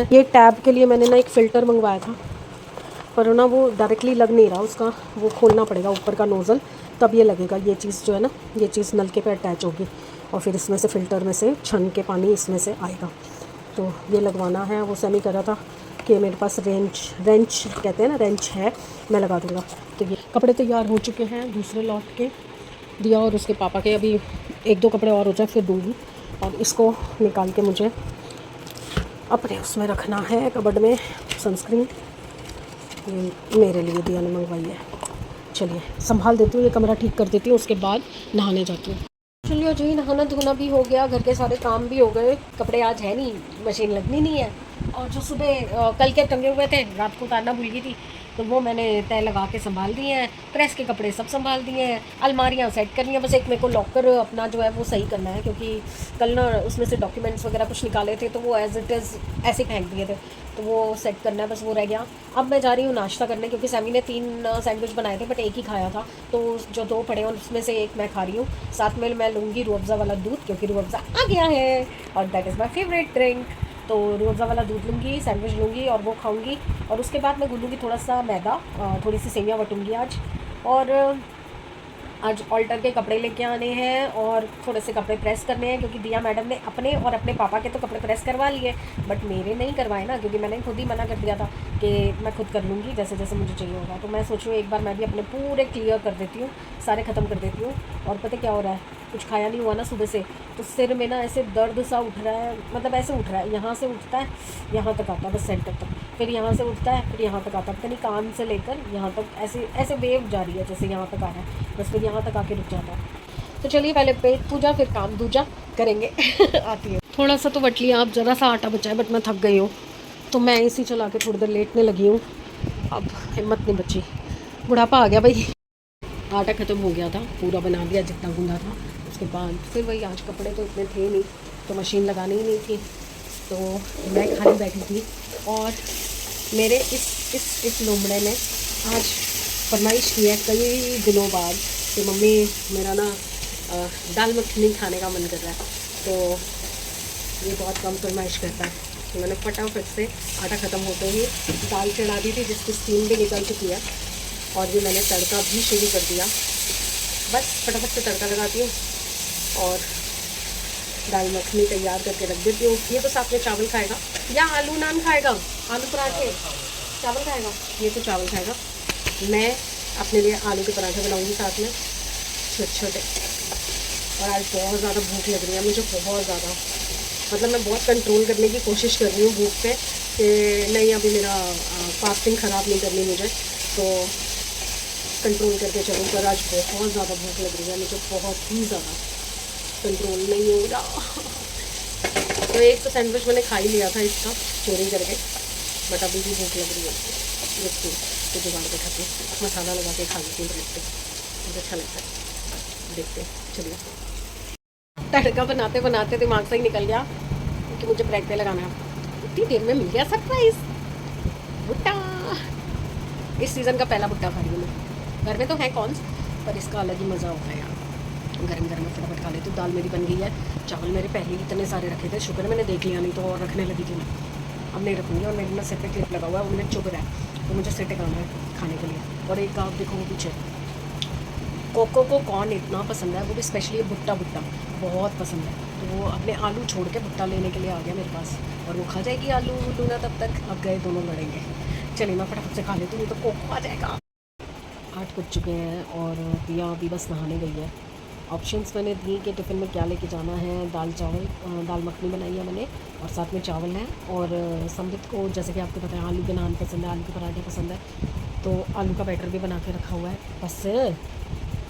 ये टैब के लिए मैंने ना एक फ़िल्टर मंगवाया था, पर ना वो डायरेक्टली लग नहीं रहा उसका, वो खोलना पड़ेगा ऊपर का नोज़ल, तब ये लगेगा। ये चीज़ जो है ना, ये चीज़ नलके पे अटैच होगी और फिर इसमें से फ़िल्टर में से छन के पानी इसमें से आएगा। तो ये लगवाना है। वो सैमी कह रहा था कि मेरे पास रेंच कहते हैं ना, रेंच है, मैं लगा दूँगा। तो ये कपड़े तैयार हो चुके हैं दूसरे लॉट के, दिया और उसके पापा के। अभी 1-2 कपड़े और हो जाए फिर दूँगी। और इसको निकाल के मुझे अपने उसमें रखना है कबर्ड में। सनस्क्रीन ये मेरे लिए दिया ने मंगवाई है। चलिए संभाल देती हूँ, ये कमरा ठीक कर देती हूँ, उसके बाद नहाने जाती हूँ। चलिए जी, नहाना धोना भी हो गया, घर के सारे काम भी हो गए। कपड़े आज है नहीं, मशीन लगनी नहीं है। और जो सुबह कल के टंगे हुए थे, रात को उतारना भूल गई थी, तो वो मैंने तय लगा के संभाल दिए हैं। प्रेस के कपड़े सब संभाल दिए हैं। अलमारियाँ सेट करनी है, बस एक मेरे को लॉकर अपना जो है वो सही करना है, क्योंकि कल ना उसमें से डॉक्यूमेंट्स वगैरह कुछ निकाले थे, तो वो एज इट इज़ ऐसे फेंक दिए थे, तो वो सेट करना है, बस वो रह गया। अब मैं जा रही हूँ नाश्ता करने, क्योंकि सैमी ने 3 सैंडविच बनाए थे, बट एक ही खाया था, तो जो 2 पड़े हैं उसमें से एक मैं खा रही हूँ। साथ में मैं लूँगी रूह अफ़ज़ा वाला दूध, क्योंकि रूह अफ़ज़ा आ गया है और that is my favourite drink. तो रूह अफ़ज़ा वाला दूध लूँगी, सैंडविच लूँगी और वो खाऊँगी। और उसके बाद मैं गूँधूँगी थोड़ा सा मैदा, थोड़ी सी सेवियाँ बटूँगी आज। और आज ऑल्टर के कपड़े लेके आने हैं और थोड़े से कपड़े प्रेस करने हैं, क्योंकि दिया मैडम ने अपने और अपने पापा के तो कपड़े प्रेस करवा लिए, बट मेरे नहीं करवाए ना, क्योंकि मैंने खुद ही मना कर दिया था कि मैं खुद कर लूँगी जैसे जैसे मुझे चाहिए होगा। तो मैं सोच रही हूँ एक बार मैं भी अपने पूरे क्लियर कर देती हूँ, सारे ख़त्म कर देती हूँ। और पता क्या हो रहा है, कुछ खाया नहीं हुआ ना सुबह से, तो सिर में ना ऐसे दर्द सा उठ रहा है, मतलब ऐसे उठ रहा है, यहाँ से उठता है यहाँ तक आता है, बस सेंटर तक, फिर यहाँ से उठता है फिर यहाँ तक आता है, पता नहीं कान से लेकर यहाँ तक ऐसे ऐसे वेव जा रही है, जैसे यहाँ तक आ रहा है, बस फिर यहाँ तक आके रुक जाता है। तो चलिए पहले पेट पूजा फिर काम दूजा करेंगे। आती है। थोड़ा सा तो बट लिया, आप ज़रा सा आटा बचा है, बट मैं थक गई हूँ, तो मैं इसी चला के थोड़ी देर लेटने लगी हूँ। अब हिम्मत नहीं बची, बुढ़ापा आ गया भाई। आटा ख़त्म हो गया था, पूरा बना दिया जितना गूंदा था। उसके बाद फिर वही, आज कपड़े तो इतने थे नहीं, तो मशीन लगानी ही नहीं थी, तो मैं खाली बैठी थी। और मेरे इस लोमड़े ने आज फरमाइश की है कई दिनों बाद कि मम्मी मेरा ना दाल मखनी खाने का मन कर रहा है। तो ये बहुत कम फरमाइश करता है, तो मैंने फटाफट से आटा ख़त्म होते ही दाल चढ़ा दी थी, जिसकी स्टीम भी निकल चुकी है, और भी मैंने तड़का भी शुरू कर दिया। बस फटाफट से तड़का लगाती हूँ और दाल मखनी तैयार करके रख देती हूँ। ये तो साथ में चावल खाएगा, या आलू नान खाएगा, आलू पराठे, चावल खाएगा, ये तो चावल खाएगा। मैं अपने लिए आलू के पराठे बनाऊँगी साथ में, छोटे छोटे। और आज बहुत ज़्यादा भूख लग रही है मुझे, बहुत ज़्यादा, मतलब मैं बहुत कंट्रोल करने की कोशिश कर रही हूँ भूख पे, कि नहीं अभी मेरा फास्टिंग ख़राब नहीं करनी मुझे, तो कंट्रोल करके चलूँ। पर आज बहुत ज़्यादा भूख लग रही है मुझे, बहुत ही ज़्यादा, कंट्रोल नहीं हो रहा। तो एक तो सैंडविच मैंने खा ही लिया था इसका चोरी करके, बट अभी भी भूख लग रही है। देखती हूँ तो जुगाड़ बैठाती हूँ, मसाला लगा के खा लेती हूँ ब्रेड पे, मुझे अच्छा लगता है। देखते चलिए। तड़का बनाते बनाते दिमाग से ही निकल गया कि मुझे ब्रेड पे लगाना है। इतनी देर में मिल गया सरप्राइज़, भुट्टा। इस सीज़न का पहला भुट्टा खा रही हूँ मैं। घर में तो है कौन, पर इसका अलग ही मज़ा होता है यार। गरम गरम में फटाफट खा लेती हूँ। दाल मेरी बन गई है, चावल मेरे पहले ही इतने सारे रखे थे, शुक्र है मैंने देख लिया, नहीं तो और रखने लगी थी मैं। अब नहीं रखूँगी। और मेरे ना सिर पे क्लिप लगा हुआ है, उनमें चुभ रहा है, तो मुझे सिर टिकाना है खाने के लिए। और एक आप देखो वो पीछे, कोको को कौन इतना पसंद है, वो भी स्पेशली भुट्टा बहुत पसंद है, तो वो अपने आलू छोड़ के भुट्टा लेने के लिए आ गया मेरे पास, और वो खा जाएगी आलू लूना तब तक। अब गए दोनों लड़ेंगे। चलिए मैं फटाफट से खा लेती हूँ, तो कोको आ जाएगा। 8 बज चुके हैं और पिया अभी बस नहाने गई है। ऑप्शंस मैंने दी कि टिफ़िन में क्या लेके जाना है। दाल चावल, दाल मखनी बनाई है मैंने, और साथ में चावल हैं। और समृद्ध को जैसे कि आपको पता है आलू के नान पसंद है, आलू के पराठे पसंद है, तो आलू का बैटर भी बना के रखा हुआ है बस।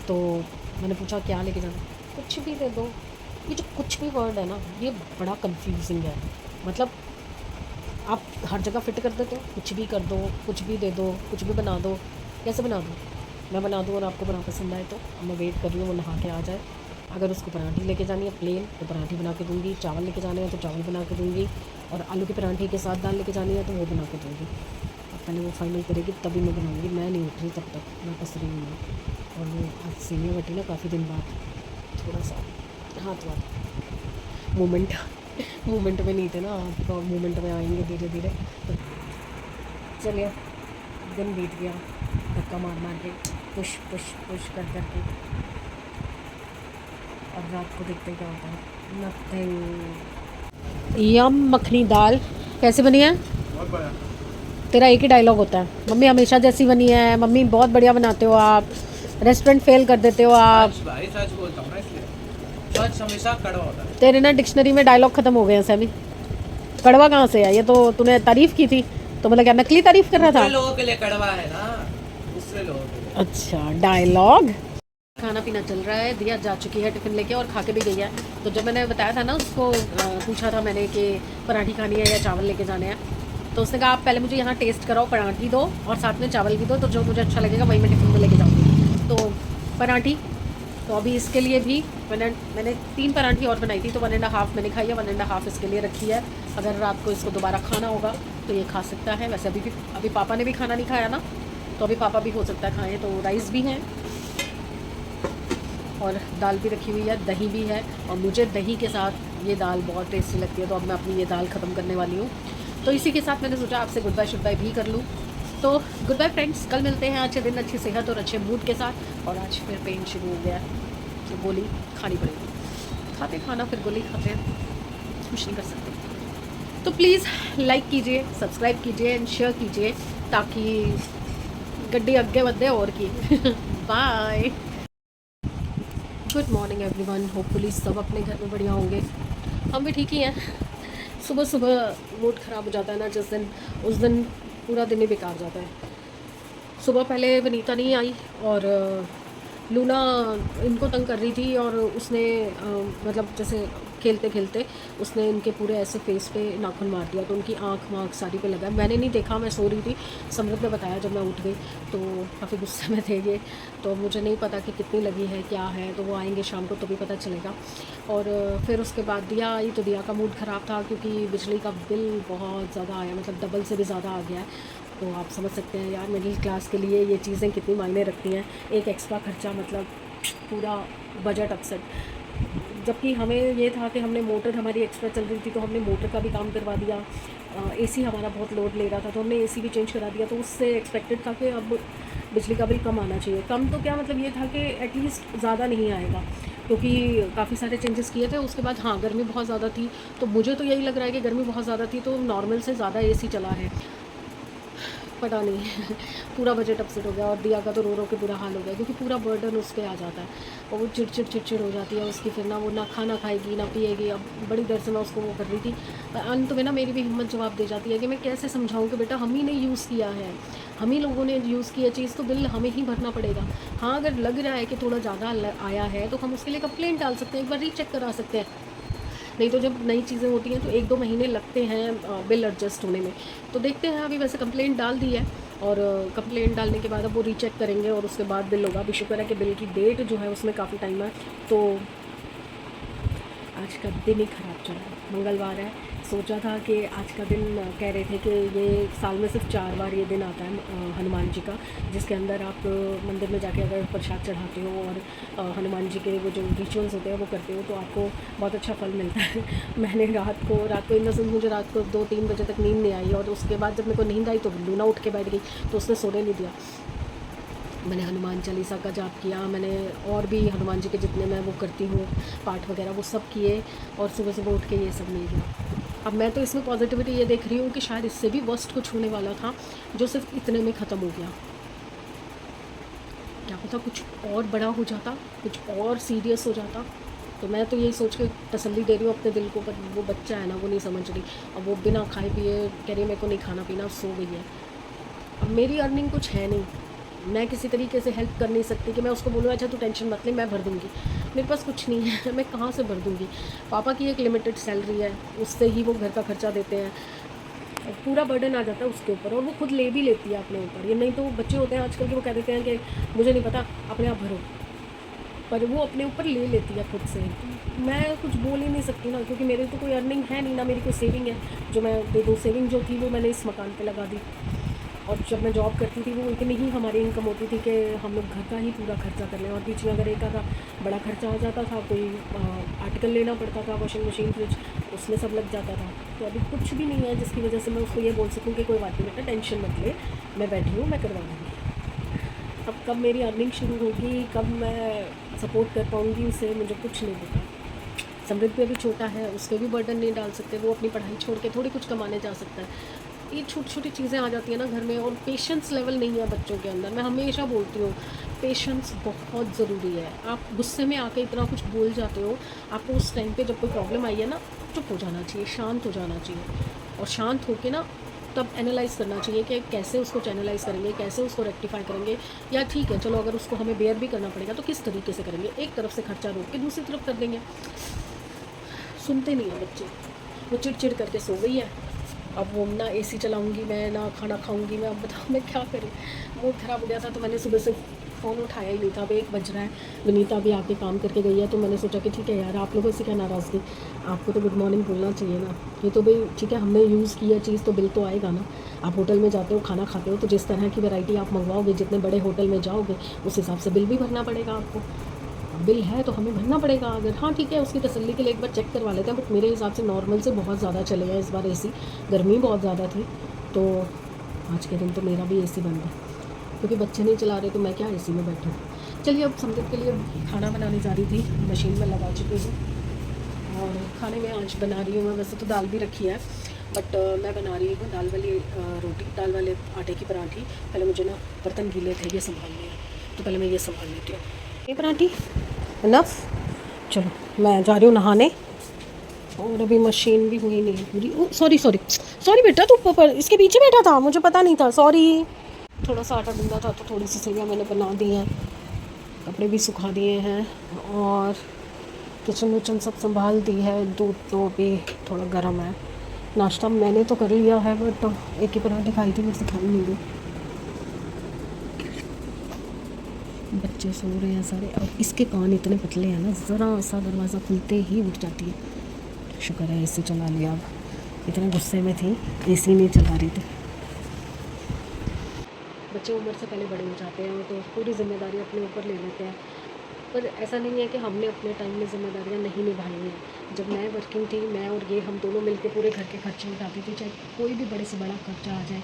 तो मैंने पूछा क्या लेके जाना, कुछ भी दे दो। ये जो कुछ भी वर्ड है ना, ये बड़ा कंफ्यूजिंग है। मतलब आप हर जगह फिट कर देते हो, कुछ भी कर दो, कुछ भी दे दो, कुछ भी बना दो। कैसे बना दूँ? मैं बना दूँ और आपको बना पसंद आए तो। मैं वेट कर रही हूँ वो नहा के आ जाए। अगर उसको पराठी लेके जानी है प्लेन, तो पराठी बना के दूँगी। चावल लेके जाने हैं तो चावल बना के दूँगी, और आलू के पराठे के साथ दाल लेके जानी है तो वो बना के दूँगी। अब पहले वो फाइनल करेगी तभी मैं बनाऊँगी, मैं नहीं उठ रही तब तक, मैं पस रही हूँ। और वो आज सीनियर बटी ना काफ़ी दिन बाद, थोड़ा सा हाथ वाथ मूवमेंट मूवमेंट में नहीं थे ना, तो मूवमेंट में आएंगे धीरे धीरे। तो चलिए, दिन बीत गया धक्का मार मार के, पुश पुश पुश कर करके, और रात को देखते क्या होता है। नथिंग। यम मखनी दाल कैसे बनी है? तेरा एक ही डायलॉग होता है, मम्मी हमेशा जैसी बनी है, मम्मी बहुत बढ़िया बनाते हो आप, रेस्टोरेंट फेल कर देते हो आप। भाई सच बोलता हूँ ना, इसलिए सच हमेशा कड़वा होता है। तेरे ना डिक्शनरी में डायलॉग खत्म हो गए हैं सभी। कड़वा कहाँ से है? ये तो तूने तारीफ की थी, तो मतलब क्या नकली तारीफ कर रहा था? दूसरे लोगों के लिए कड़वा है ना, दूसरे लोगों के लिए। अच्छा, डायलॉग। खाना पीना चल रहा है, दिया जा चुकी है टिफ़िन लेके और खा के भी गई है। तो जब मैंने बताया था ना उसको, पूछा था मैंने कि पराठी खानी है या चावल लेके जाने हैं, तो उसने कहा आप पहले मुझे यहाँ टेस्ट कराओ, पराठी दो और साथ में चावल भी दो, तो जो मुझे अच्छा लगेगा वही मैं टिफ़िन में लेके जाऊँगी। तो पराठी, तो अभी इसके लिए भी मैंने 3 पराठी और बनाई थी, तो 1.5 मैंने खाई है, 1.5 इसके लिए रखी है। अगर रात को इसको दोबारा खाना होगा तो ये खा सकता है। वैसे अभी पापा ने भी खाना नहीं खाया ना, तो अभी पापा भी हो सकता है खाएँ। तो राइस भी हैं और दाल भी रखी हुई है, दही भी है, और मुझे दही के साथ ये दाल बहुत टेस्टी लगती है, तो अब मैं अपनी ये दाल ख़त्म करने वाली हूँ। तो इसी के साथ मैंने सोचा आपसे गुड बाय भी कर लूँ। तो गुड बाय फ्रेंड्स, कल मिलते हैं अच्छे दिन, अच्छी सेहत और अच्छे मूड के साथ। और आज फिर पेन शुरू हो गया है, तो गोली खानी पड़ेगी। खाते खाना फिर गोली खाते हैं, कुछ नहीं कर सकते। तो प्लीज़ लाइक कीजिए, सब्सक्राइब कीजिए एंड शेयर कीजिए, ताकि गड्डी अग्गे बढ़े और की। Bye. Good morning everyone, hopefully सब अपने घर में बढ़िया होंगे, हम भी ठीक ही हैं। सुबह सुबह मूड ख़राब हो जाता है ना जिस दिन, उस दिन पूरा दिन ही बेकार जाता है। सुबह पहले वनीता नहीं आई और लूना इनको तंग कर रही थी, और उसने मतलब जैसे खेलते खेलते उसने इनके पूरे ऐसे फेस पे नाखून मार दिया, तो उनकी आँख वाँख सारी पे लगा। मैंने नहीं देखा, मैं सो रही थी, समृद्ध ने बताया जब मैं उठ गई, तो काफ़ी गुस्से में थे ये। तो मुझे नहीं पता कि कितनी लगी है क्या है, तो वो आएंगे शाम को तो भी पता चलेगा। और फिर उसके बाद दिया आई, तो दिया का मूड ख़राब था क्योंकि बिजली का बिल बहुत ज़्यादा आया, मतलब डबल से भी ज़्यादा आ गया है। तो आप समझ सकते हैं यार, मिडिल क्लास के लिए ये चीज़ें कितनी मायने रखती हैं। एक एक्स्ट्रा खर्चा, मतलब पूरा बजट अपसेट। जबकि हमें ये था कि हमने मोटर हमारी एक्स्ट्रा चल रही थी, तो हमने मोटर का भी काम करवा दिया। एसी हमारा बहुत लोड ले रहा था, तो हमने एसी भी चेंज करा दिया। तो उससे एक्सपेक्टेड था कि अब बिजली का बिल कम आना चाहिए। कम तो क्या, मतलब ये था कि एटलीस्ट ज़्यादा नहीं आएगा, क्योंकि काफ़ी सारे चेंजेस किए थे। उसके बाद हाँ, गर्मी बहुत ज़्यादा थी, तो मुझे तो यही लग रहा है कि गर्मी बहुत ज़्यादा थी, तो नॉर्मल से ज़्यादा एसी चला है, पता नहीं। पूरा बजट अपसेट हो गया, और दिया का तो रो रो के बुरा हाल हो गया, क्योंकि पूरा बर्डन उस पर आ जाता है, और वो चिड़चिड़ हो जाती है उसकी। फिर ना वो ना खाना खाएगी ना पिएगी। अब बड़ी देर से मैं उसको वो कर रही थी, अंत में ना मेरी भी हिम्मत जवाब दे जाती है कि मैं कैसे समझाऊं कि बेटा हम ही ने यूज़ किया है, हम ही लोगों ने यूज़ किया चीज़, तो बिल हमें ही भरना पड़ेगा। हाँ, अगर लग रहा है कि थोड़ा ज़्यादा आया है तो हम उसके लिए कंप्लेंट डाल सकते हैं, एक बार रीचेक करा सकते हैं। नहीं तो जब नई चीज़ें होती हैं तो 1-2 महीने लगते हैं बिल एडजस्ट होने में। तो देखते हैं, अभी वैसे कंप्लेंट डाल दी है, और कंप्लेंट डालने के बाद अब वो रीचेक करेंगे और उसके बाद बिल होगा। अभी शुक्र है कि बिल की डेट जो है उसमें काफ़ी टाइम है। तो आज का दिन ही ख़राब चला, मंगलवार है। सोचा था कि आज का दिन, कह रहे थे कि ये साल में सिर्फ 4 बार ये दिन आता है हनुमान जी का, जिसके अंदर आप मंदिर में जाके अगर प्रसाद चढ़ाते हो और हनुमान जी के वो जो रिचुअल्स होते हैं वो करते हो, तो आपको बहुत अच्छा फल मिलता है। मैंने रात को इन द सेंस मुझे रात को 2-3 बजे तक नींद नहीं आई, और उसके बाद जब मेरे को नींद आई तो लूना उठ के बैठ गई, तो उसने सोने नहीं दिया। मैंने हनुमान चालीसा का जाप किया, मैंने और भी हनुमान जी के जितने मैं वो करती हूँ पाठ वगैरह वो सब किए, और सुबह सुबह उठ के ये सब नहीं किया। अब मैं तो इसमें पॉजिटिविटी ये देख रही हूँ कि शायद इससे भी वर्स्ट कुछ होने वाला था, जो सिर्फ इतने में ख़त्म हो गया। क्या पता कुछ और बड़ा हो जाता, कुछ और सीरियस हो जाता। तो मैं तो यही सोच के तसल्ली दे रही हूँ अपने दिल को, पर वो बच्चा है ना, वो नहीं समझ रही। अब वो बिना खाए पिए कह रही है मेरे को नहीं खाना पीना, सो गई है। अब मेरी अर्निंग कुछ है नहीं, मैं किसी तरीके से हेल्प कर नहीं सकती कि मैं उसको बोलूँ अच्छा तू टेंशन मत ले मैं भर दूँगी। मेरे पास कुछ नहीं है, मैं कहाँ से भर दूँगी। पापा की एक लिमिटेड सैलरी है, उससे ही वो घर का खर्चा देते हैं, और पूरा बर्डन आ जाता है उसके ऊपर, और वो खुद ले भी लेती है अपने ऊपर। ये नहीं तो बच्चे होते हैं आजकल के, वो कह देते हैं कि मुझे नहीं पता, अपने आप भरो, पर वो अपने ऊपर ले लेती है खुद से। मैं कुछ बोल ही नहीं सकती ना, क्योंकि मेरे तो कोई अर्निंग है नहीं, ना मेरी कोई सेविंग है जो मैं दे दूँ। सेविंग जो थी वो मैंने इस मकान पे लगा दी, और जब मैं जॉब करती थी वो इतनी ही हमारी इनकम होती थी कि हम लोग घर का ही पूरा खर्चा कर लें, और बीच में अगर एक आधा बड़ा खर्चा आ जाता था, कोई आर्टिकल लेना पड़ता था, वॉशिंग मशीन, फ्रिज, उसमें सब लग जाता था। तो अभी कुछ भी नहीं है जिसकी वजह से मैं उसको ये बोल सकूँ कि कोई बात नहीं बेटा, टेंशन मत ले, मैं बैठी हूँ, मैं करवा दूँगी। अब कब मेरी अर्निंग शुरू होगी, कब मैं सपोर्ट कर पाऊँगी उसे, मुझे कुछ नहीं पता। समृद्ध भी अभी छोटा है, उस पर भी बर्डन नहीं डाल सकते, वो अपनी पढ़ाई छोड़ के थोड़ी कुछ कमाने जा सकता है। ये छोटी छोटी चीज़ें आ जाती हैं ना घर में, और पेशेंस लेवल नहीं है बच्चों के अंदर। मैं हमेशा बोलती हूँ पेशेंस बहुत ज़रूरी है। आप गुस्से में आके इतना कुछ बोल जाते हो, आपको उस टाइम पे जब कोई प्रॉब्लम आई है ना, चुप हो जाना चाहिए, शांत हो जाना चाहिए, और शांत होके ना तब एनालाइज़ करना चाहिए कि कैसे उसको चैनलाइज़ करेंगे, कैसे उसको रेक्टिफाई करेंगे, या ठीक है चलो अगर उसको हमें बेयर भी करना पड़ेगा तो किस तरीके से करेंगे। एक तरफ से खर्चा रोक के दूसरी तरफ कर देंगे। सुनते नहीं हैं बच्चे, वो चिड़ करके सो गई है। अब वो ना एसी चलाऊंगी मैं, ना खाना खाऊंगी मैं, अब बताओ मैं क्या करूँ। मूड ख़राब हो गया था तो मैंने सुबह से फ़ोन उठाया ही नहीं था। अब 1 बज रहा है, विनीता भी आके काम करके गई है, तो मैंने सोचा कि ठीक है यार, आप लोगों से क्या नाराज़गी, आपको तो गुड मॉर्निंग बोलना चाहिए ना। ये तो भाई ठीक है, हमने यूज़ किया चीज़ तो बिल तो आएगा ना। आप होटल में जाते हो, खाना खाते हो, तो जिस तरह की वैरायटी आप मंगवाओगे, जितने बड़े होटल में जाओगे, उस हिसाब से बिल भी भरना पड़ेगा आपको। बिल है तो हमें भरना पड़ेगा। अगर हाँ ठीक है, उसकी तसल्ली के लिए एक बार चेक करवा लेते हैं, बट मेरे हिसाब से नॉर्मल से बहुत ज़्यादा चले हैं इस बार एसी। गर्मी बहुत ज़्यादा थी, तो आज के दिन तो मेरा भी एसी बंद है, क्योंकि बच्चे नहीं चला रहे तो मैं क्या एसी में बैठूँ। चलिए, अब समृद्ध के लिए खाना बनाने जा रही थी, मशीन में लगा चुकी हूँ, और खाने में आज बना रही हूँ मैं। वैसे तो दाल भी रखी है, बट मैं बना रही हूँ दाल वाली रोटी, दाल वाले आटे की पराठी। पहले मुझे ना बर्तन गीले थे, ये संभालने हैं, तो पहले मैं ये संभाल लेती हूँ। ये पराठी इनफ। चलो मैं जा रही हूँ नहाने, और अभी मशीन भी हुई नहीं है पूरी। सॉरी बेटा, तू पर इसके पीछे बैठा था, मुझे पता नहीं था, सॉरी। थोड़ा सा आटा गूंदा था तो थोड़ी सी सेवियाँ मैंने बना दी हैं, कपड़े भी सुखा दिए हैं, और किचन विचन सब संभाल दी है। दूध तो अभी थोड़ा गर्म है। नाश्ता मैंने तो कर लिया है, बट एक ही पराठे खाई थी, मुझसे खाई नहीं गई। बच्चे सो रहे हैं सारे, और इसके कान इतने पतले हैं ना, ज़रा सा दरवाज़ा खुलते ही उठ जाती है। शुक्र है एसी चला लिया। अब इतने गुस्से में थी, एसी नहीं चला रही थी। बच्चे उम्र से पहले बड़े हो जाते हैं तो पूरी जिम्मेदारी अपने ऊपर ले लेते हैं, पर ऐसा नहीं है कि हमने अपने टाइम में जिम्मेदारियां नहीं निभाई हैं। जब मैं वर्किंग थी, मैं और ये हम दोनों मिलकर पूरे घर के खर्चे उठाते थे, चाहे कोई भी बड़े से बड़ा खर्चा आ जाए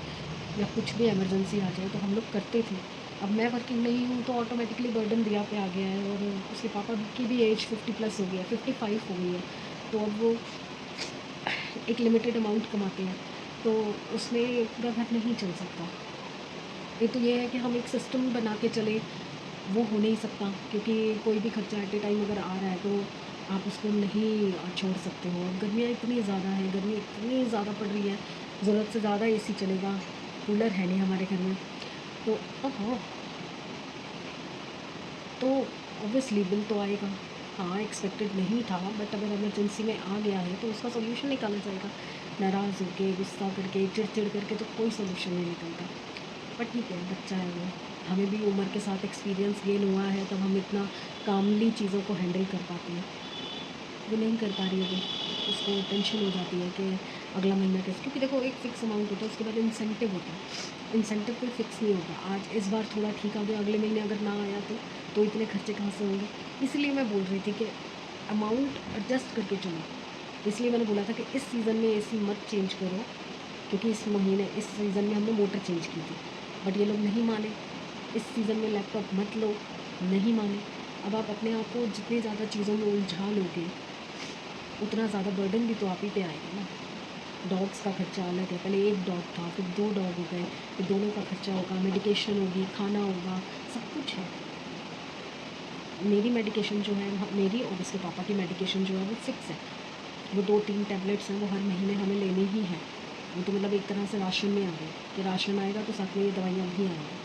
या कुछ भी इमरजेंसी आ जाए तो हम लोग करते थे। अब मैं वर्किंग नहीं हूँ तो ऑटोमेटिकली बर्डन दिया पे आ गया है, और उसके पापा की भी एज 50+ हो गई है, 55 हो गई है, तो अब वो एक लिमिटेड अमाउंट कमाते हैं, तो उसमें पूरा घर नहीं चल सकता। ये तो ये है कि हम एक सिस्टम बना के चले, वो हो नहीं सकता, क्योंकि कोई भी खर्चा एट ए टाइम अगर आ रहा है तो आप उसको नहीं छोड़ सकते हो। अब गर्मियाँ इतनी ज़्यादा है, गर्मी इतनी ज़्यादा पड़ रही है, ज़रूरत से ज़्यादा एसी चलेगा, कूलर है नहीं हमारे घर में, तो ओहो, तो ऑब्वियसली बिल तो आएगा। हाँ, एक्सपेक्टेड नहीं था, बट अगर इमरजेंसी में आ गया है तो उसका सोल्यूशन निकाला जाएगा। नाराज़ होके, गुस्सा करके, चिड़ करके तो कोई सोल्यूशन नहीं निकलता। बट ठीक है, बच्चा है वो, हमें भी उम्र के साथ एक्सपीरियंस गेन हुआ है, तब हम इतना कामली चीज़ों को हैंडल कर पाते हैं। वो नहीं कर पा रही है, वो उसको टेंशन हो जाती है कि अगला महीना कैसे, क्योंकि देखो एक फ़िक्स अमाउंट होता है, उसके बाद इंसेंटिव होता है। इंसेंटिव कोई फ़िक्स नहीं होता, आज इस बार थोड़ा ठीक आ गया, अगले महीने अगर ना आया तो इतने खर्चे कहाँ से होंगे। इसलिए मैं बोल रही थी कि अमाउंट एडजस्ट करके चलो। इसलिए मैंने बोला था कि इस सीज़न में एसी मत चेंज करो, क्योंकि इस सीज़न में हमने मोटर चेंज की थी, बट ये लोग नहीं माने। इस सीज़न में लैपटॉप मत लो, नहीं माने। अब आप अपने आप को जितनी ज़्यादा चीज़ों में उलझा लोगे, उतना ज़्यादा बर्डन भी तो आप ही पे आएगा ना। डॉग्स का खर्चा अलग है, पहले एक डॉग था, फिर 2 डॉग हो गए, फिर दोनों का खर्चा होगा, मेडिकेशन होगी, खाना होगा, सब कुछ है। मेरी मेडिकेशन जो है, मेरी और उसके पापा की मेडिकेशन जो है वो फ़िक्स है। वो 2-3 टैबलेट्स हैं, वो हर महीने हमें लेनी ही है। वो तो मतलब एक तरह से राशन में आ गए कि राशन आएगा तो साथ में ये दवाइयाँ भी आएंगी।